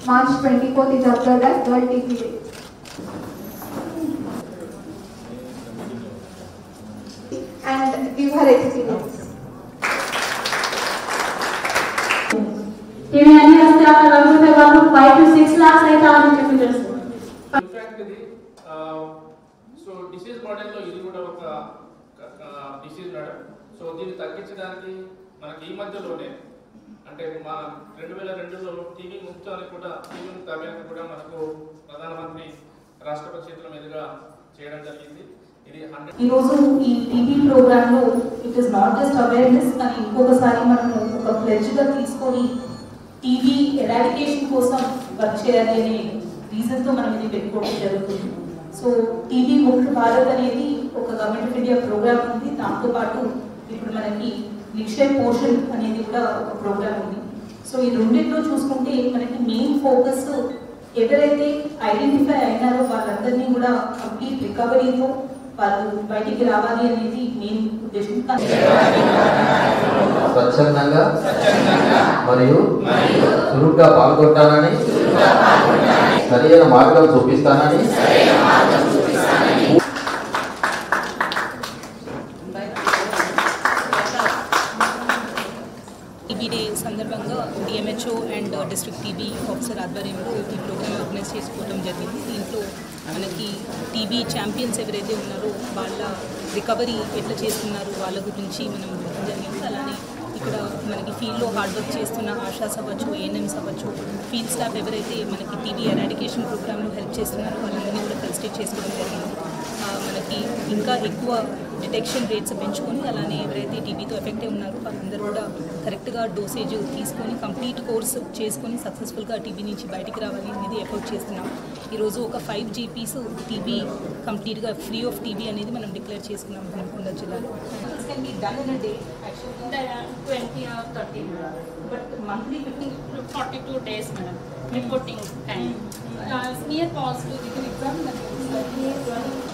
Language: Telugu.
March 24th is observed as World TB Day. And give her experience. TB అని వస్తే అక్కడ అనుకునే వాళ్ళు 5 to 6 lakhs అయితే అని చెప్పి తెలుసు. ఇన్ఫాక్ట్ ఇది సో డిసీజ్ మోడల్లో ఇది కూడా ఒక డిసీజ్ మేడం. సో దీన్ని తగ్గించడానికి మనకి ఈ మధ్యలోనే అంటే మా 2002లో టీబీ ముక్తాన్ని కూడా టీబీ ముక్త అభియాన్ కూడా మనకు ప్రధానమంత్రి రాష్ట్రపతి చేతుల మీదుగా చేయడం జరిగింది. ఇది ఈరోజు ఈ టీబీ ప్రోగ్రామ్ లో it is not just awareness కానీ ఇంకొకసారి మనము ఒక ప్లెడ్జ్ గా తీసుకొని టీబీ ఎరాడికేషన్ కోసం వర్క్ చేయాలి అనే రీజన్ తో మనం ఇది పెట్టుకోవడం జరుగుతుంది. సో టీబీ ముక్త భారత్ అనేది ఒక గవర్నమెంట్ ఆఫ్ ఇండియా ప్రోగ్రామ్ ఉంది. దాంతో పాటు ఇప్పుడు మనకి నిక్షయ్ పోషణ్ అనేది కూడా ఒక ప్రోగ్రామ్ ఉంది. సో ఈ రెండింటిలో చూసుకుంటే మనకి మెయిన్ ఫోకస్ ఎవరైతే ఐడెంటిఫై అయినారో వాళ్ళందరినీ కూడా కంప్లీట్ రికవరీతో వాళ్ళు బయటికి రావాలి అనేది మెయిన్ ఉద్దేశం. స్వచ్ఛందంగా మరియు చురుగ్గా పాల్గొంటానని సరైన మార్గం చూపిస్తానని టీబీ డే సందర్భంగా DMHO and district TB officer ఆధ్వర్యంలో ఈ ప్రోగ్రామ్ ఆర్గనైజ్ చేసుకోవడం జరిగింది. దీంట్లో మనకి టీబీ ఛాంపియన్స్ ఎవరైతే ఉన్నారో వాళ్ళ రికవరీ ఎట్లా చేస్తున్నారు వాళ్ళ గురించి మనం చెప్పడం జరిగింది. అలానే ఇక్కడ మనకి ఫీల్డ్లో హార్డ్ వర్క్ చేస్తున్న ఆశాస్ అవ్వచ్చు, ఏఎన్ఎంస్ అవ్వచ్చు, ఫీల్డ్ స్టాఫ్ ఎవరైతే మనకి టీబీ ఎరాడికేషన్ ప్రోగ్రాంలో హెల్ప్ చేస్తున్నారో వాళ్ళందరినీ కూడా ఫెలిసిటేట్ చేసుకోవడం జరిగింది. మనకి ఇంకా ఎక్కువ డిటెక్షన్ రేట్స్ పెంచుకొని అలానే ఎవరైతే టీబీతో ఎఫెక్ట్ అయి ఉన్నారో వాళ్ళందరూ కూడా కరెక్ట్గా డోసేజ్ తీసుకొని కంప్లీట్ కోర్స్ చేసుకొని సక్సెస్ఫుల్గా టీబీ నుంచి బయటికి రావాలి అనేది ఎఫర్ట్ చేస్తున్నాం. ఈరోజు ఒక 5 GPs టీబీ కంప్లీట్గా ఫ్రీ ఆఫ్ టీబీ అనేది మనం డిక్లేర్ చేసుకున్నాం హన్మకొండ జిల్లాలో. 20 or 30, but monthly 42 days, madam. Reporting time. Smear positive, you can examine that.